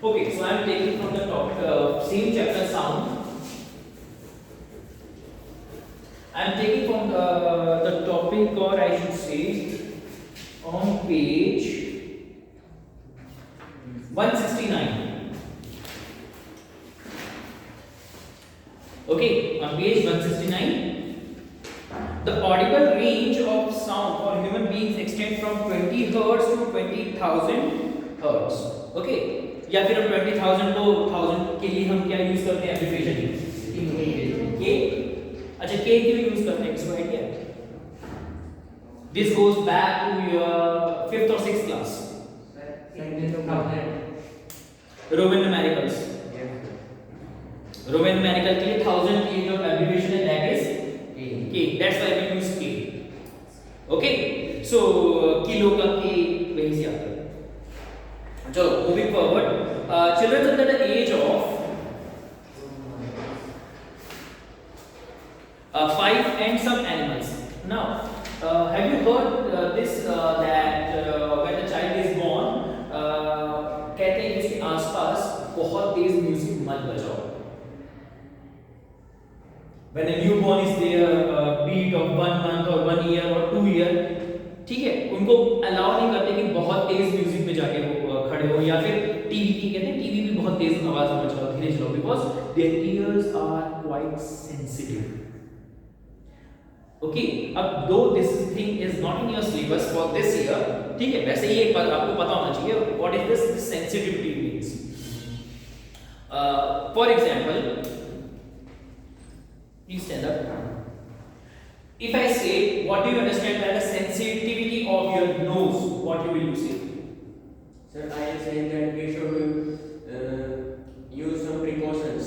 Okay, so I am taking from the top, same chapter sound. I am taking from the topic, or I should say, on page 169. Okay, on page 169, the audible range of sound for human beings extend from 20 hertz to 20,000 hertz. Okay, या फिर हम 20,000 को 1000 के लिए हम क्या use करते हैं एप्लीकेशन के, अच्छा के की भी यूज करते हैं, किसको आइडिया है? This goes back to your 5th or 6th class. Roman numericals. Roman numerical के लिए 1000 की जो abbreviation है that is K. That's why we use K. Okay. So kilo का K वहीं से आता है. चलो moving forward. Children under the age of 5 and some animals. Now, have you heard this that when the child is born, कहते हैं कि इसके आसपास बहुत तेज म्यूजिक मत बजाओ. When a newborn is there, beat of 1 month or 1 year or 2 year, ठीक है, उनको अलाउ नहीं करते कि बहुत तेज म्यूजिक पे जाके वो खड़े हो, या फिर टीवी की कहते हैं टीवी भी बहुत तेज आवाज में चलाओ, धीरे चलाओ, because their ears are quite sensitive. Okay, अब दो this thing is not in your syllabus for this year, ठीक है, वैसे ये आपको पता होना चाहिए what is this sensitivity means. For example, please stand up. If I say, what do you understand by the sensitivity of your nose, what you will say? Sir, I am saying that we should use some precautions.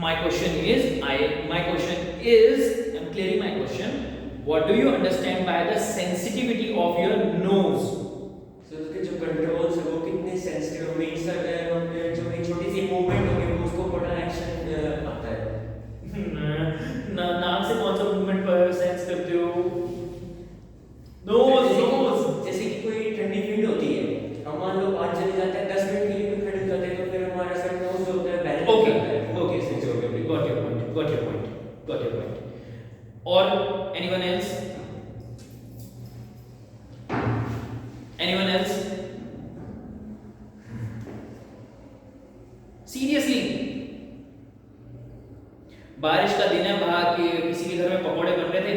My question is, I'm clearing my question. What do you understand by the sensitivity of your nose? So उसके जो controls है वो कितने sensitive है, means जो एक छोटी सी movement होगी उसको बड़ा action आता है. नाक से कौन सा मूवमेंट पर सेंस करते हो? नोज. जैसे कि कोई ठंडी फील्ड होती है, हम मान लो 5 चले जाते हैं, 10 मिनट के लिए भी खड़े हो जाते हैं, तो फिर हमारा सर नोज जो होता है बैलेंस ओके करता है. ओके सही, ओके, got your point. और anyone else? Seriously, बारिश का दिन है, बाहर के किसी के घर में पकोड़े बन रहे थे,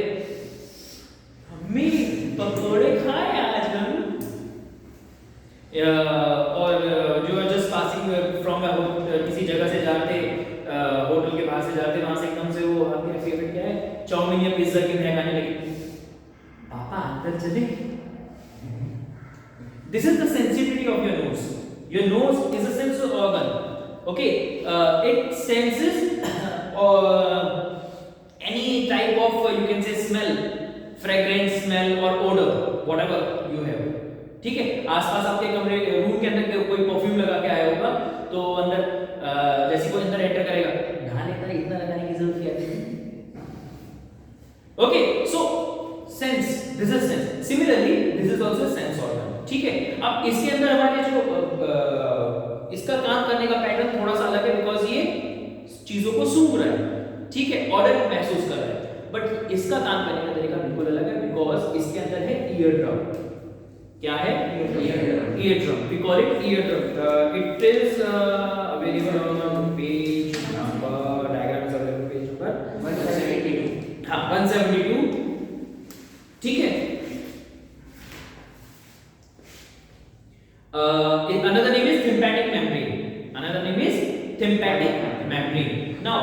मम्मी पकोड़े खाए आज हम, और जो जस्ट पासिंग फ्रॉम किसी जगह से जाते, होटल के बाहर से जाते, वहां से एकदम से वो आपके फेवरेट क्या है, चाउमीन या पिज्जा की महक आने लगी, पापा अंदर चले. This is the sensitivity of your nose. Your nose is a sense organ. Okay, it senses any type of you can say smell, fragrance smell or odor, whatever you have. ठीक है, आसपास आपके कमरे रूम के अंदर कोई perfume लगा के आया होगा, तो अंदर जैसे कोई अंदर एंटर करेगा, नहा लेता, इतना लगाने की जरूरत क्या है? Okay, so sense, this is sense. Similarly this is also sense organ. ठीक है, अब इसके अंदर हमारे जो इसका काम करने का पैटर्न थोड़ा सा अलग है, बिकॉज ये चीजों को सूंघ रहा है, ठीक है, ऑर्डर महसूस कर रहा है, बट इसका काम करने का तरीका बिल्कुल अलग है, बिकॉज इसके अंदर है ईयर ड्रम. क्या है? Ear drum. We call it ear drum. It is available on page number, diagram is available page number 172. हां 172. ठीक है. Another name is tympanic membrane. Now,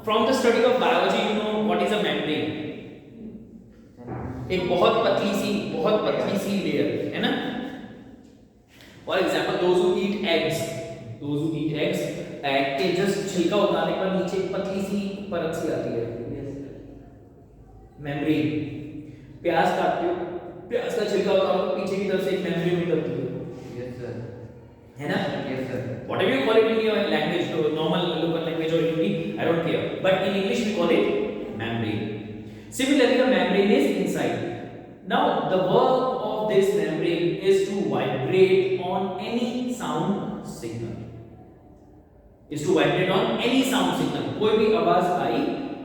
from the study of biology, you know what is a membrane? एक बहुत पतली सी layer है ना. For example, those who eat eggs, egg के just छिलका उतारने पर नीचे एक पतली सी परत सी आती है, membrane. प्याज काटते हो, प्याज का छिलका उतारो तो पीछे की तरफ से एक membrane निकलती है. है ना? Yes sir. Whatever you call it in your language, normal local language or Hindi, I don't care. But in English we call it membrane. Similarly, the membrane is inside. Now the work of this membrane is to vibrate on any sound signal. Is to vibrate on any sound signal. कोई भी आवाज आई,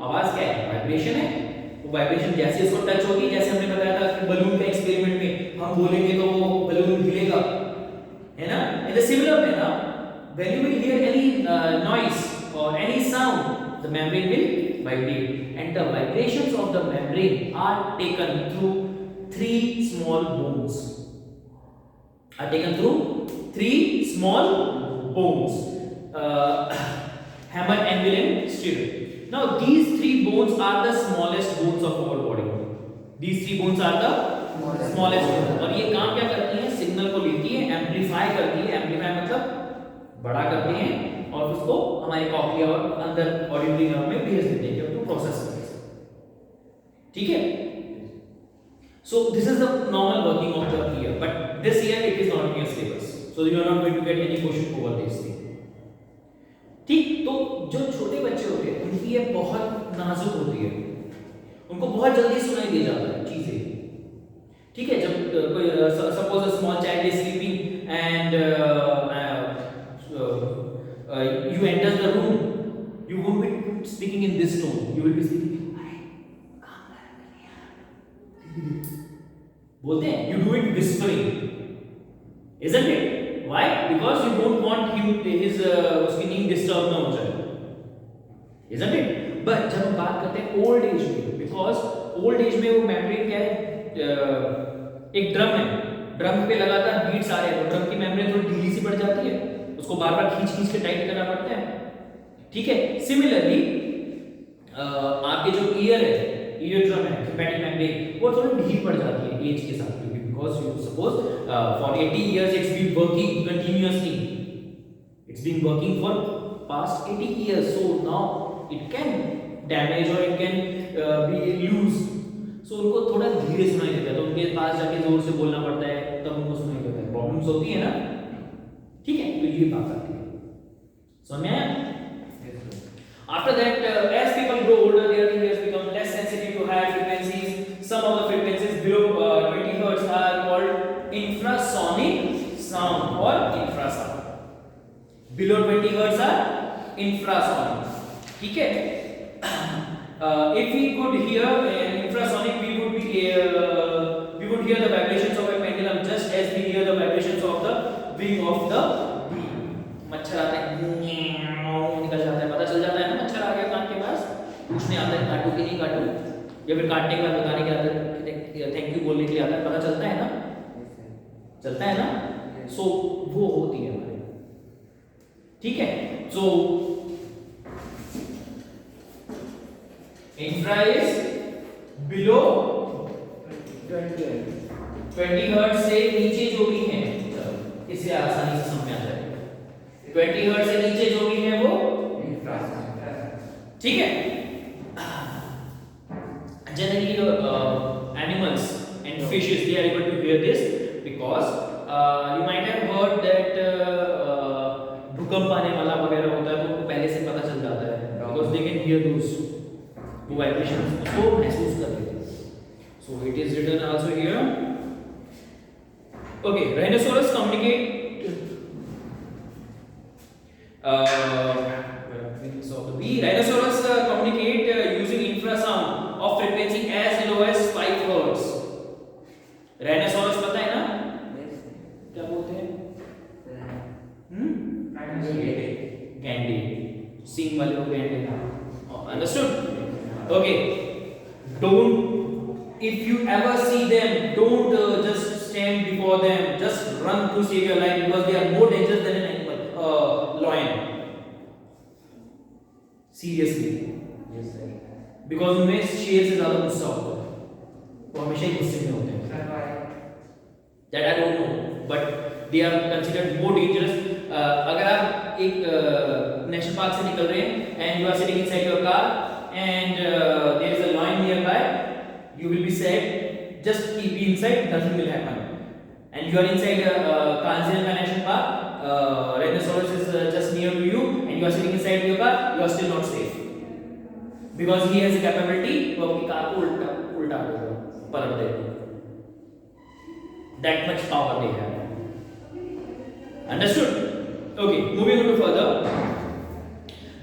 आवाज क्या है? Vibration है. वो vibration जैसे उसको टच होगी, जैसे हमने बताया था कि बलून के एक्सपेरिमेंट में हम बोलेंगे तो वो बलून हिलेगा, है ना? In the similar manner, when you will hear any noise or any sound, the membrane will vibrate, and the vibrations of the membrane are taken through three small bones. Are taken through three small bones. Hammer, anvil, and stirrup. Now these three bones are the smallest bones of our body. These three bones are the smallest bones. और ये काम क्या करती हैं? Signal को लेती है, amplify करती है. एम्पलीफाई मतलब बड़ा करती हैं और उसको हमारे कॉक्लिया और अंदर ऑडिटरी नर्व में भेज देते हैं कि उसको प्रोसेस करें. ठीक है? So this is the normal working of the ear, but this year it is not in your syllabus, so you are not going to get any question over this thing. ठीक, तो जो छोटे बच्चे होते हैं उनकी ये बहुत नाजुक होती है, उनको बहुत जल्दी सुनाई दे जाता है चीजें. ठीक है, जब कोई suppose a small child is sleeping and you enter the room, you won't be speaking in this tone, you will be speaking, बोलते हैं, you do it whispering, isn't it? Why? Because you don't want him his उसकी नींद disturb ना हो जाए, isn't it? But जब हम बात करते हैं ओल्ड एज में, because ओल्ड एज में वो मेम्ब्रेन क्या है, एक ड्रम है, ड्रम पे लगातार बीट्स आ रहे हैं, तो ड्रम की मेम्ब्रेन थोड़ी ढीली सी पड़ जाती है, उसको बार-बार खींच-खींच के टाइट करना पड़ता है. ठीक है, सिमिलरली आपके जो ईयर है, ईयर ड्रम है, हेपेटिक मेम्ब्रेन, वो थोड़ी ढीली पड़ जाती है एज के साथ, because you suppose for 80 years it's been working continuously, it's been working for past 80 years, so now it can damage or it can be loose, so उनको थोड़ा धीरे सुनाई देता है, तो उनके पास जाके जोर से बोलना पड़ता है, तब उनको सुनाई देता है. प्रॉब्लम्स होती है ना. ठीक है, तो ये बात आती है. समझ में आया? After that, as people grow older, their ears become less sensitive to higher frequencies. Some of the frequencies below 20 Hz are called infrasonic sound or infrasound. Below 20 Hz are infrasonic. ठीक है? If we could hear infrasonic, we would hear the vibrations of a pendulum just as we hear the vibrations of the wing of the bee. मच्छर आता है, निकल जाता है, पता चल जाता है ना मच्छर आ गया कान के पास, पूछने आता है काटू कि नहीं काटू, या फिर काटने के बाद बताने के आता है, थैंक यू बोलने के लिए आता है, पता चलता है ना, चलता है ना. सो वो होती है हमारे. ठीक है, सो इंफ्रा इज बिलो 20 हर्ट्ज से नीचे जो भी है, इसे आसानी से समझ में आ जाए. 20 हर्ट्ज से नीचे जो भी है वो ठीक है. Generally animals and fishes, they are able to hear this because you might have heard that भूकंप आने वाला वगैरह होता है तो उनको पहले से पता चल जाता है, because they can hear those vibrations, उसको महसूस कर लेते हैं. So it is written also here. Okay, rhinoceros communicate rhinoceros communicate using infrasound of frequency as low as 5 Hz. rhinoceros पता है ना क्या बोलते हैं? गैंडे, सिंग वाले लोग गैंडे. Understood? Okay. Don't, if you ever see them, don't just stand before them, just run to save your life, because they are more dangerous than an animal, lion. Seriously. Yes sir. Because उनमें शेर से ज्यादा गुस्सा होता है, वो हमेशा ही गुस्से में होते हैं. That I don't know, but they are considered more dangerous. अगर आप एक नेशनल पार्क से निकल रहे हैं and you are sitting inside your car and there is a lion nearby, you will be said just keep inside, nothing will happen. And you are inside Kanziranga National Park, rhinoceros is just near to you and you are sitting inside your car, you are still not safe, because he has a capability वो आपकी car को उल्टा पलट देगा. That much power they have. Understood? Okay, moving on to further.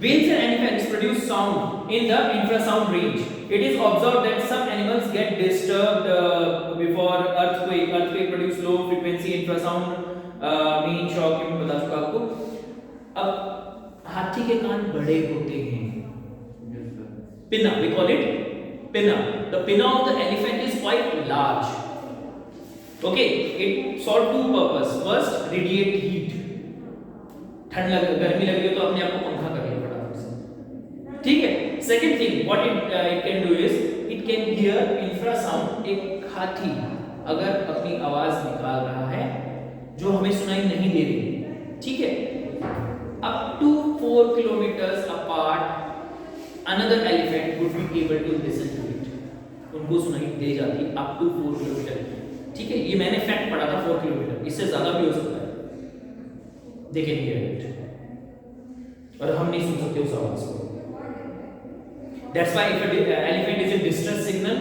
Whales and elephants produce sound in the infrasound range. It is observed that some animals get disturbed before earthquake. Earthquake produce low frequency infrasound mean shock. मैं बता चुका आपको. अब हाथी के कान बड़े होते हैं. Pinna, we call it pinna. The pinna of the elephant is quite large. Okay, it serves two purpose. First, radiate heat. ठंड लग गर्मी लग रही हो तो अपने आप को पंखा कर लो फटाफट से. ठीक है. Second thing, what it can do is it can hear infrasound. एक हाथी अगर अपनी आवाज निकाल रहा है जो हमें सुनाई नहीं दे रही, ठीक है, up to 4 kilometers apart another elephant would be able to listen to it. उनको सुनाई दे जाती up to 4 किलोमीटर. ठीक है, ये मैंने फैक्ट पढ़ा था 4 किलोमीटर, इससे ज्यादा भी हो सकता है. They can hear it. और हम नहीं सुन सकते उस आवाज को. That's why if an elephant is in distress signal,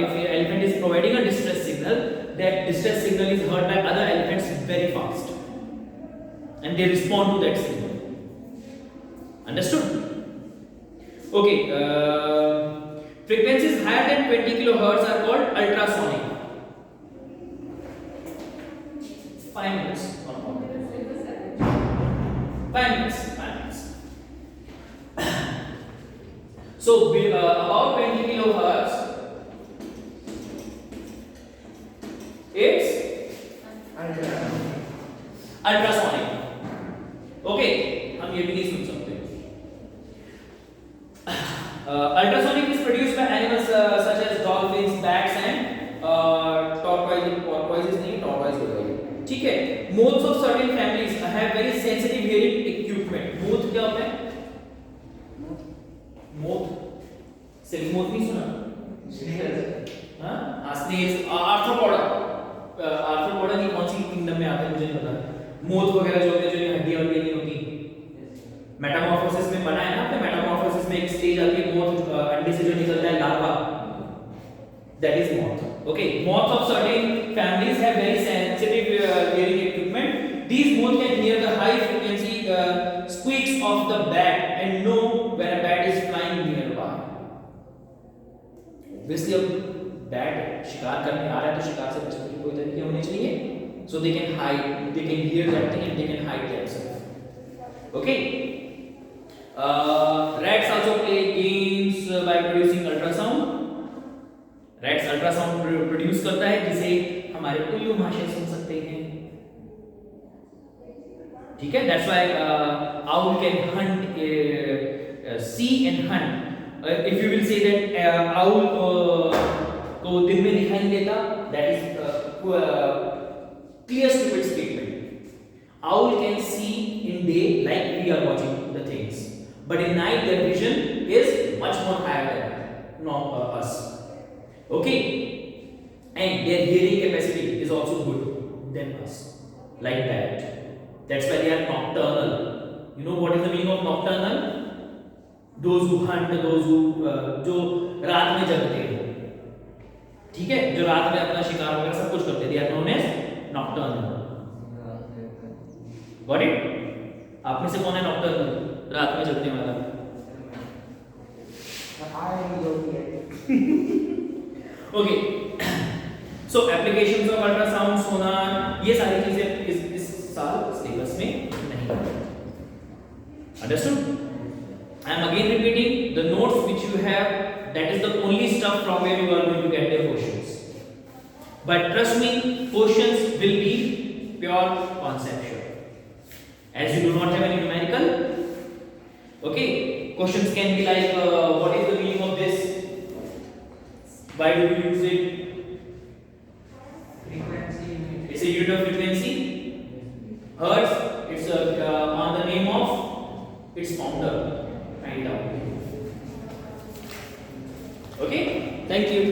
if an elephant is providing a distress signal, that distress signal is heard by other elephants very fast, and they respond to that signal. Understood? Okay. Frequencies higher than 20 kilohertz are called ultrasonic. 5 minutes. 5 minutes. So about 20 kilohertz, it's ultrasonic. Okay, हम ये भी नहीं सुन सकते. Ultrasonic is produced by animals such as dolphins, bats, and tortoises. Tortoises नहीं, tortoise हो गई. ठीक है. Moths of certain families have very sensitive hearing equipment. Moth क्या होता है? मोथ, सिर्फ मोथ नहीं सुना? हाँ, स्नेल्स, आर्थ्रोपोडा. आर्थ्रोपोडा की कौन सी किंगडम में आते हैं मुझे नहीं पता. मोथ वगैरह जो होते हैं जो हड्डियां नहीं होती. मेटामॉर्फोसिस में बना है ना आपने. मेटामॉर्फोसिस में एक स्टेज आती है मोथ अंडे से जो निकलता है larva. That is moth. Okay, moths of certain families have very sensitive hearing equipment. These moths can hear the high frequency squeaks of the bat and know when a bat is flying nearby. Obviously, अब bat शिकार करने आ रहा है तो शिकार से बचने के कोई तरीके होने चाहिए. So they can hide, they can hear that thing and they can hide themselves. Okay. Rats also play games by producing ultrasound. Rats ultrasound produce करता है जिसे हमारे उल्लू महाशय सुन सकते हैं. ठीक है. That's why owl can hunt, see and hunt. If you will say that owl को दिन में दिखाई नहीं देता, that is clear stupid statement. Owl can see in day like we are watching the things, but in night their vision is much more higher than us. Okay, and their hearing capacity is also good than us, like that. That's why they are nocturnal. You know what is the meaning of nocturnal? Those who hunt, those who जो रात में जगते हैं. ठीक है, जो रात में अपना शिकार वगैरह सब कुछ करते हैं. They are known as nocturnal. Got it? आप में से कौन है nocturnal? रात में जगने वाला? Okay. So applications of ultrasound, sonar, ये सारी चीजें इस साल सिलेबस में नहीं. Understood? I am again repeating the notes which you have. That is the only stuff from where you are going to get their questions. But trust me, questions will be pure conceptual. As you do not have any numerical. Okay. Questions can be like, what is the meaning of this? Why do we use it? Frequency. It's a unit of frequency. Hertz. It's on the name of its founder. Find out. Okay. Thank you.